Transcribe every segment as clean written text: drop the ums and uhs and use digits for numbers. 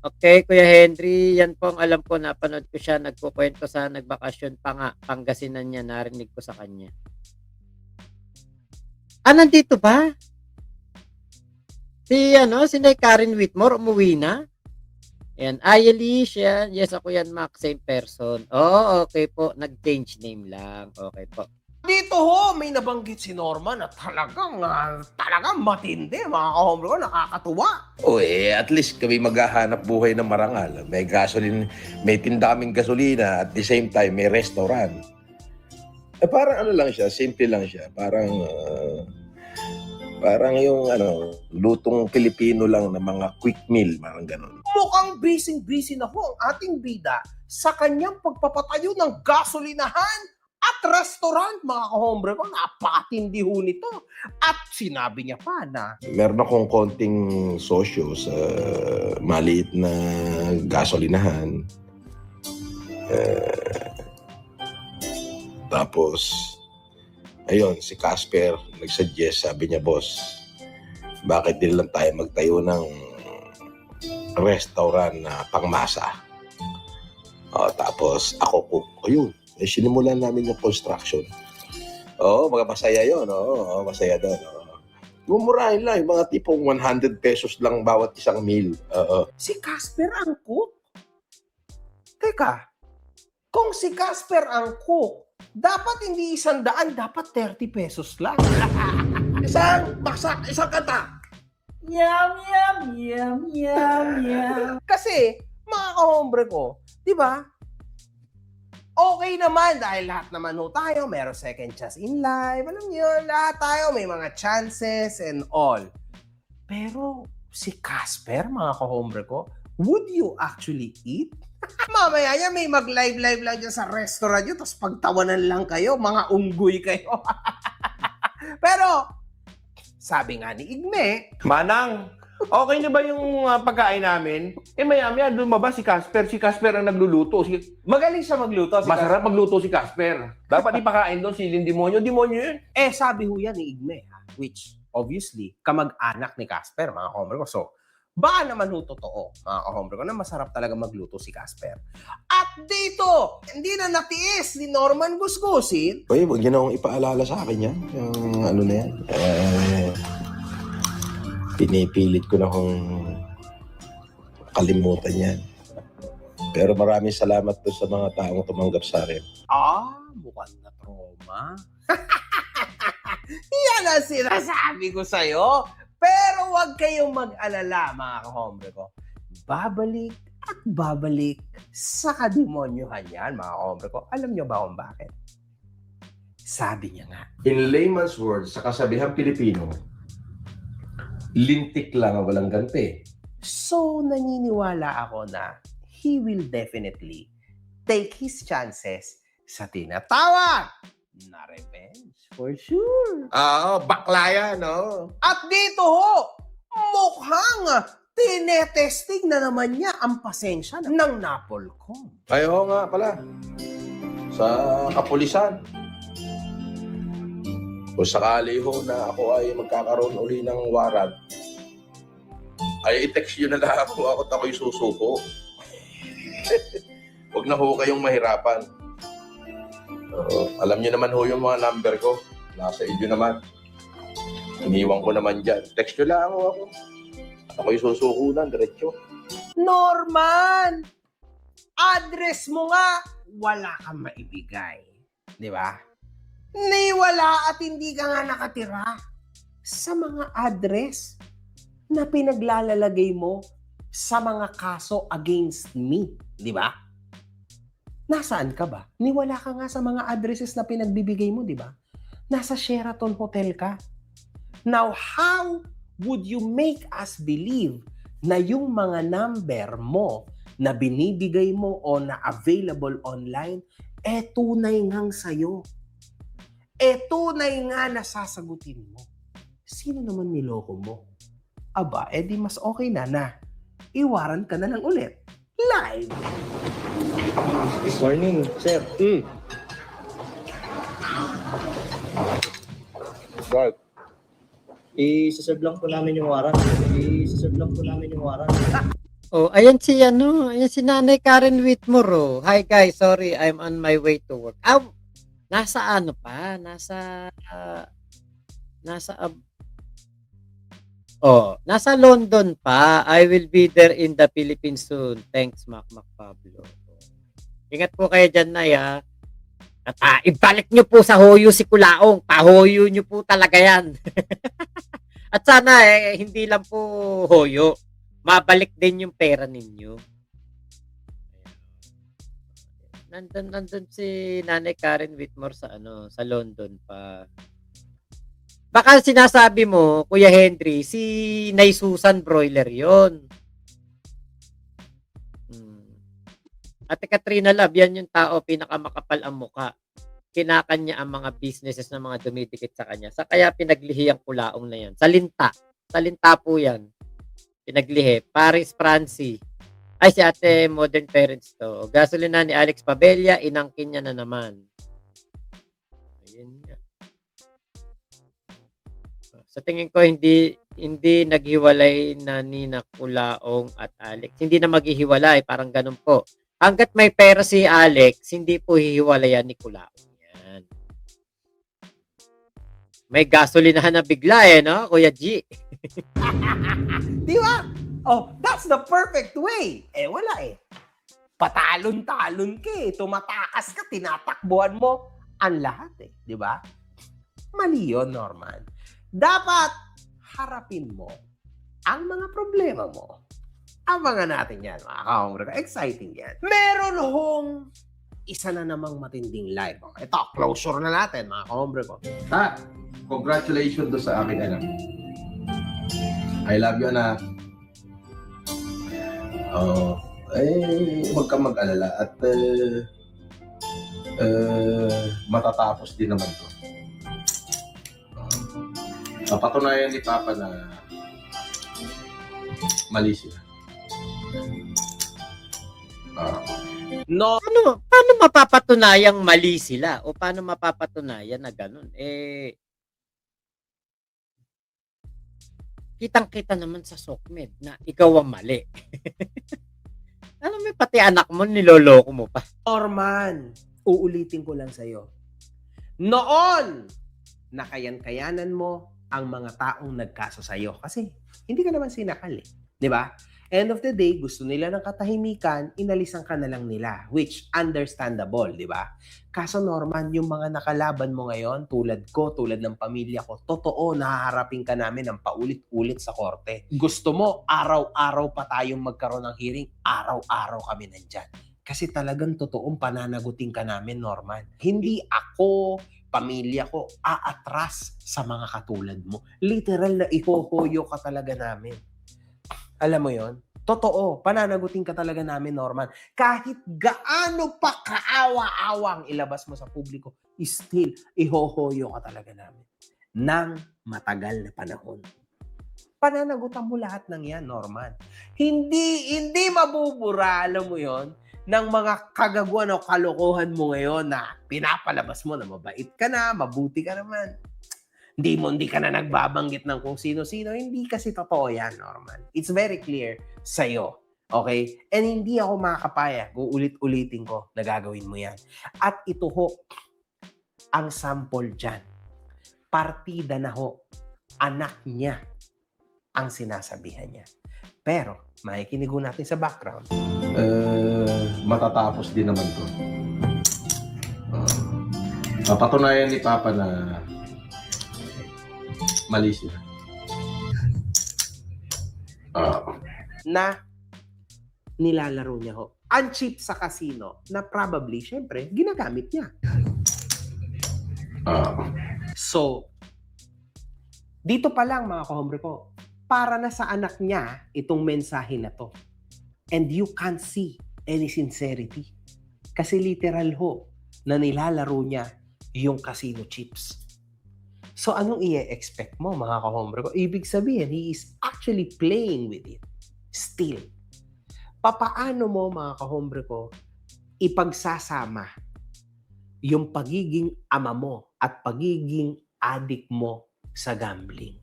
Okay, Kuya Henry, yan po ang alam ko, napanood ko siya nagkukuwento sa nagbakasyon pa nga, Pangasinan niya, narinig ko sa kanya. Nandito ba? Si Nay Karen Whitmore umuwi na? Ayan, Ayeli siya, yes ako yan Mac, same person. Oo, okay po, nag-change name lang, okay po. Dito ho, may nabanggit si Norman na talagang matindi, mga ka-hombre ko, nakakatuwa. At least kami maghahanap buhay ng marangal. May gasoline, may tinda kaming gasolina at the same time may restaurant. Parang ano lang siya, simple lang siya. Parang yung lutong Pilipino lang na mga quick meal, parang ganun. Mukhang busy na ho ang ating bida sa kanyang pagpapatayo ng gasolinahan at restaurant, mga ka-hombre ko. Napakatindi ho nito. At sinabi niya pa na Meron akong konting sosyo sa maliit na gasolinahan. Tapos, ayun, si Casper nag-suggest, sabi niya, boss, bakit din lang tayo magtayo ng restaurant na pangmasa? Tapos ako po, ayun, sinimulan namin yung construction. Mga masaya yun, masaya doon. Mumurahin lang, yung mga tipong 100 pesos lang bawat isang meal. si Casper ang cook. Teka, kung si Casper ang cook, dapat hindi 100, dapat 30 pesos lang. Isang baksak, isang kata. Yum, yum, yum, yum, yum. Kasi, mga kahombre ko, di ba? Okay naman dahil lahat naman ho tayo, meron second chance in life. Alam niyo, lahat tayo may mga chances and all. Pero si Casper, mga kahombre ko, would you actually eat? Mamaya niya may mag-live lang dyan sa restaurant nyo, tapos pagtawanan lang kayo, mga unggoy kayo. Pero, sabi nga ni Igme, Manang, okay na ba yung pagkain namin? Maya-maya lumabas si Casper. Si Casper ang nagluluto. magaling siya magluto. Masarap magluto si Casper. Dapat ipakain doon si Demonyo. Demonyo yun. Sabi ho yan ni Igme, which obviously, kamag-anak ni Casper, mga kahombre ko. So, baka naman ho totoo, mga kahombre ko, na masarap talaga magluto si Casper. At dito, hindi na natiis ni Norman Gusgusin. Uy, huwag niyo na akong ipaalala sa akin yan. Yung ano na yan. Pinipilit ko na kung kalimutan yan. Pero maraming salamat doon sa mga taong tumanggap sa akin. Mukhang na trauma. Yan ang sinasabi ko sa'yo. Pero huwag kayong mag-alala, mga kahombre ko. Babalik at babalik sa kademonyohan yan, mga kahombre ko. Alam nyo ba kung bakit? Sabi niya nga, In layman's words, sa kasabihang Pilipino, lintik lang ang walang ganti. so naniniwala ako na he will definitely take his chances sa tinatawag na revenge. For sure. Bakla yan, no? At dito ho, mukhang tinetesting na naman niya ang pasensya ng Napolcom. Ayaw nga pala. Sa kapulisan. Kung sakali ho na ako ay magkakaroon uli ng warrant, ay i-text nyo na lang ako at ako'y susuko. Huwag na ho kayong mahirapan. Alam nyo naman ho yung mga number ko. Nasa inyo naman. Iniwan ko naman dyan. Text nyo lang ako. At ako'y susuko na, diretso. Norman! Address mo nga, wala kang maibigay. Di ba? Ni wala at hindi ka nga nakatira sa mga address na pinaglalalagay mo sa mga kaso against me. Di ba? Nasaan ka ba? Niwala ka nga sa mga addresses na pinagbibigay mo, di ba? Nasa Sheraton Hotel ka. Now, how would you make us believe na yung mga number mo na binibigay mo o na available online, tunay ngang sa'yo? Tunay nga na sasagutin mo? Sino naman niloko mo? Aba, di mas okay na iwaran ka na lang ulit. Live! Morning, sir. Right. I-serve lang po namin yung warrant. Oh, ayan si Nanay Karen Whitmore, oh. Hi guys, sorry, I'm on my way to work. Nasa ano pa, nasa nasa London pa. I will be there in the Philippines soon. Thanks, Mac Pablo. Ingat po kayo dyan, Nay, ha. At ibalik nyo po sa hoyo si Kulaong. Pahoyo nyo po talaga yan. At sana hindi lang po hoyo. Mabalik din yung pera ninyo. Nandun si Nanay Karen Whitmore sa sa London pa. Baka sinasabi mo, Kuya Henry, si Nay Susan Broiler 'yon. Ate Katrina Love, yan yung tao pinakamakapal ang muka. Kinakanya ang mga businesses na mga dumidikit sa kanya. Sa kaya pinaglihi ang Kulaong na yan. Salinta po yan. Pinaglihi. Paris Francie. Ay, si Ate Modern Parents to. Gasolina ni Alex Pabella, inangkin niya na naman. Ayun nga. Sa tingin ko, hindi naghiwalay na ni Kulaong at Alex. Hindi na maghihiwalay. Parang ganun po. Hanggat may pera si Alex, hindi po hihiwalayan ni Kulaong yan. May gasolinahan na bigla no, Kuya G? Di ba? Oh, that's the perfect way. Wala Patalon-talon ka Tumatakas ka, tinatakbuhan mo ang lahat Di ba? Mali yun, Norman. Dapat harapin mo ang mga problema mo. Abangan natin yan, mga ka-hombre ko. Exciting yan. Meron hong isa na namang matinding live. Ito, closure na natin, mga ka-hombre ko. Congratulations do sa aking anak. I love you, anak. Huwag kang mag-alala at matatapos din naman to. Napatunayan ni Papa na mali sila. No. Paano mapapatunayang mali sila? O paano mapapatunayan na ganun? Kitang-kita naman sa SOCMED na ikaw ang mali. Alam mo, pati anak mo, niloloko mo pa. Norman, uulitin ko lang sa'yo. Noon, nakayan-kayanan mo ang mga taong nagkaso sa'yo. Kasi hindi ka naman sinakal Di ba? End of the day, gusto nila ng katahimikan, inalisan ka na lang nila. Which, understandable, di ba? Kaso Norman, yung mga nakalaban mo ngayon, tulad ko, tulad ng pamilya ko, totoo, nahaharapin ka namin ng paulit-ulit sa korte. Gusto mo, araw-araw pa tayong magkaroon ng hearing, araw-araw kami nandyan. Kasi talagang totoong pananagutin ka namin, Norman. Hindi ako, pamilya ko, aatras sa mga katulad mo. Literal na ihohoyo ka talaga namin. Alam mo yon? Totoo, pananagutin ka talaga namin, Norman. Kahit gaano pa kaawa-awa ang ilabas mo sa publiko, still, ihohoyo ka talaga namin. Nang matagal na panahon. Pananagutan mo lahat ng yan, Norman. Hindi mabubura, alam mo yon, ng mga kagaguan o kalokohan mo ngayon na pinapalabas mo na mabait ka na, mabuti ka naman. Hindi ka na nagbabanggit ng kung sino-sino. Hindi kasi totoo yan, Norman. It's very clear sa'yo. Okay? And hindi ako makakapaya kung ulit-ulitin ko na gagawin mo yan. At ito ho, ang sample dyan. Partida na ho. Anak niya ang sinasabihan niya. Pero, makikinig natin sa background. Matatapos din naman to. Napatunayan ni Papa na mali sila. Na nilalaro niya ho. Ang cheap sa casino na probably, syempre, ginagamit niya. So, dito pa lang mga kahombre ko, para na sa anak niya itong mensahe na to. And you can't see any sincerity. Kasi literal ho, na nilalaro niya yung casino chips. So, anong i-expect mo, mga kahombre ko? Ibig sabihin, he is actually playing with it. Still. Papaano mo, mga kahombre ko, ipagsasama yung pagiging ama mo at pagiging adik mo sa gambling?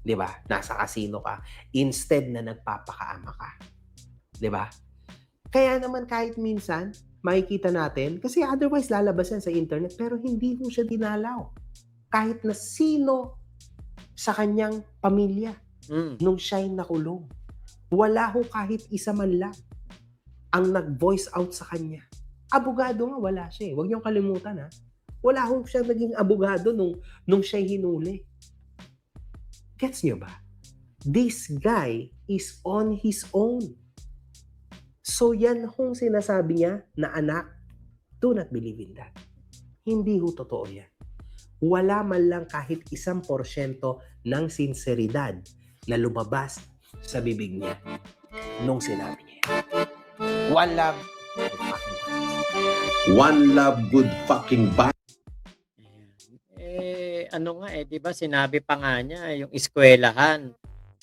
Di ba? Nasa casino ka. Instead na nagpapakaama ka. 'Di ba? Kaya naman kahit minsan, makikita natin, kasi otherwise lalabas yan sa internet, pero hindi ho siya dinalaw. Kahit na sino sa kanyang pamilya Mm. nung siya'y nakulong. Wala ho kahit isa man lang ang nag-voice out sa kanya. Abogado nga, wala siya eh. Huwag niyong kalimutan ha. Wala ho siya naging abogado nung siya'y hinuli. Gets niyo ba? This guy is on his own. So yan hong sinasabi niya na anak, do not believe in that. Hindi ho totoo yan. Wala man lang kahit 1% ng sinseridad na lumabas sa bibig niya nung sinabi niya yan. One love. One love, good fucking bye. Ano nga 'di ba sinabi pa nga niya yung eskwelahan,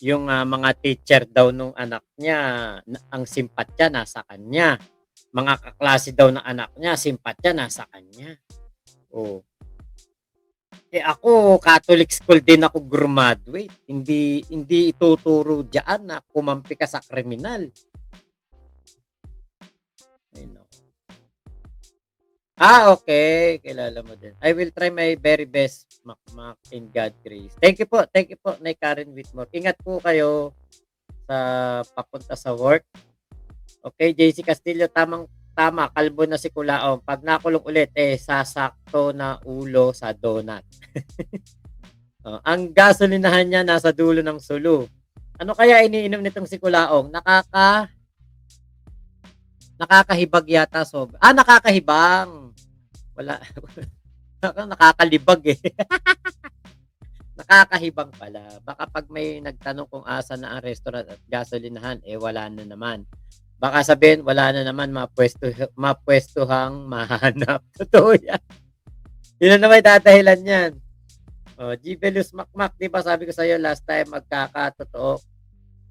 yung mga teacher daw nung anak niya, ang simpatya nasa kanya. Mga kaklase daw ng anak niya, simpatya nasa kanya. Oh. Ako, Catholic school din ako graduate. Hindi ituturo diyan na kumampi ka sa kriminal. Ay, no. Okay. Kilala mo din. I will try my very best, Mac, in God grace. Thank you po, Nay Karen Whitmore. Ingat po kayo sa papunta sa work. Okay, JC Castillo, tama, kalbo na si Kulaong. Pag nakulong ulit, sasakto na ulo sa donut. Ang gasolinahan niya nasa dulo ng sulu. Ano kaya iniinom nitong si Kulaong? Nakakahibag yata nakakahibang. Wala. Nakakalibag eh. Nakakahibang pala. Baka pag may nagtanong kung asa na ang restaurant at gasolinahan, wala na naman. Baka sabihin, wala na naman mapwestuhang mahanap. Totoo yan. Yun na naman dadahilan yan. Gibelus Makmak, di ba sabi ko sa'yo last time, magkakatotoo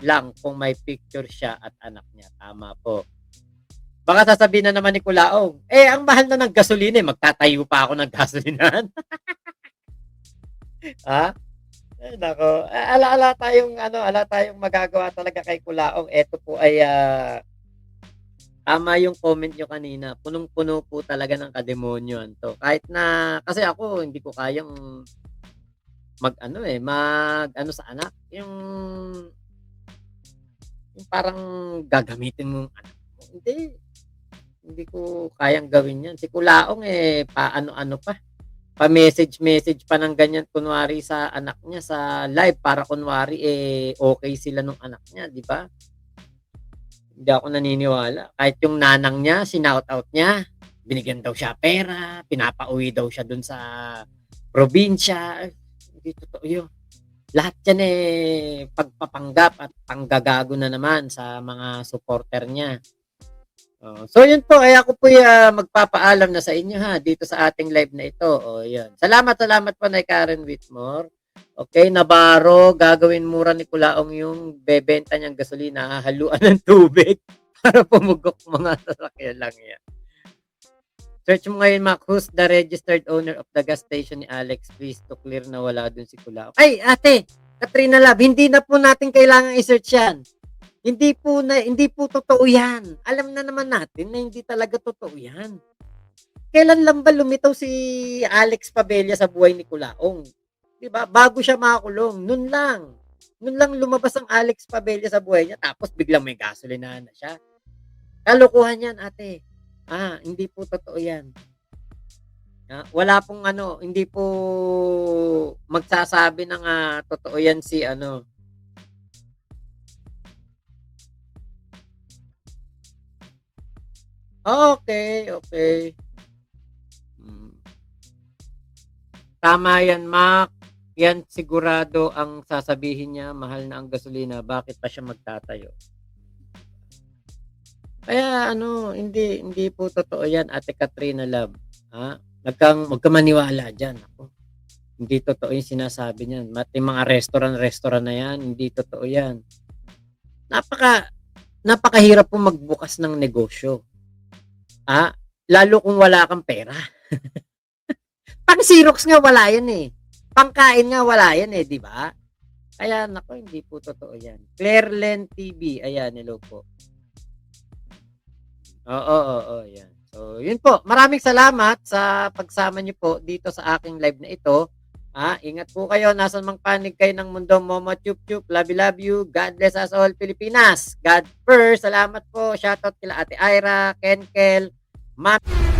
lang kung may picture siya at anak niya. Tama po. Baka sasabihin na naman ni Kulaong, ang mahal na ng gasolina, magtatayo pa ako ng gasolinahan. Ha? Nako. Ala tayong magagawa talaga kay Kulaong. Ito po ay tama yung comment nyo kanina. Punong-puno po talaga ng kademonyoan to. Kahit na, kasi ako, hindi ko kayang mag sa anak. Yung parang gagamitin mong anak mo. Hindi ko kayang gawin yan. Si Kulaong paano-ano pa. Pa-message pa ng ganyan kunwari sa anak niya sa live para kunwari okay sila nung anak niya, di ba? Hindi ako naniniwala. Kahit yung nanang niya, sinout out niya, binigyan daw siya pera, pinapauwi daw siya dun sa probinsya. Hindi totoo yun. Lahat yan pagpapanggap at panggagago na naman sa mga supporter niya. So yun po, ako po magpapaalam na sa inyo dito sa ating live na ito. Yun. Salamat po Nay Karen Whitmore. Okay, Navarro, gagawin mura ni Kulaong yung bebenta niyang gasolina, haluan ng tubig para pumugok mga sasakyan lang yan. Search mo ngayon, Mac, who's the registered owner of the gas station ni Alex? Please to clear na wala dun si Kulaong. Ay, ate, Katrina Lab, hindi na po natin kailangan i-search yan. Hindi po totoo yan. Alam na naman natin na hindi talaga totoo yan. Kailan lang ba lumitaw si Alex Pabella sa buhay ni Kulaong? 'Di ba? Bago siya makakulong, noon lang lumabas ang Alex Pabella sa buhay niya tapos biglang may gasolinahan na siya. Kalokohan yan, ate. Hindi po totoo yan. Wala pong hindi po magsasabi ng totoo yan si Okay. Tama yan, Mac. Yan sigurado ang sasabihin niya, mahal na ang gasolina, bakit pa siya magtatayo? Kaya hindi po totoo yan, Ate Katrina Love. Huwag ka maniwala dyan. Ako. Hindi totoo yung sinasabi niyan. Yung mga restaurant na yan, hindi totoo yan. Napakahirap po magbukas ng negosyo. Lalo kung wala kang pera. Pang Xerox nga wala yan Pangkain nga wala yan di ba? Kaya hindi po totoo yan. Claire Len TV, ayan, hello po. Yan. So, yun po. Maraming salamat sa pagsama niyo po dito sa aking live na ito. Ingat po kayo. Nasan mang panig kayo ng mundo. Momo Chup Chup. Love you. God bless us all, Pilipinas. God first. Salamat po. Shoutout kila Ate Ira, Kenkel, Ma'am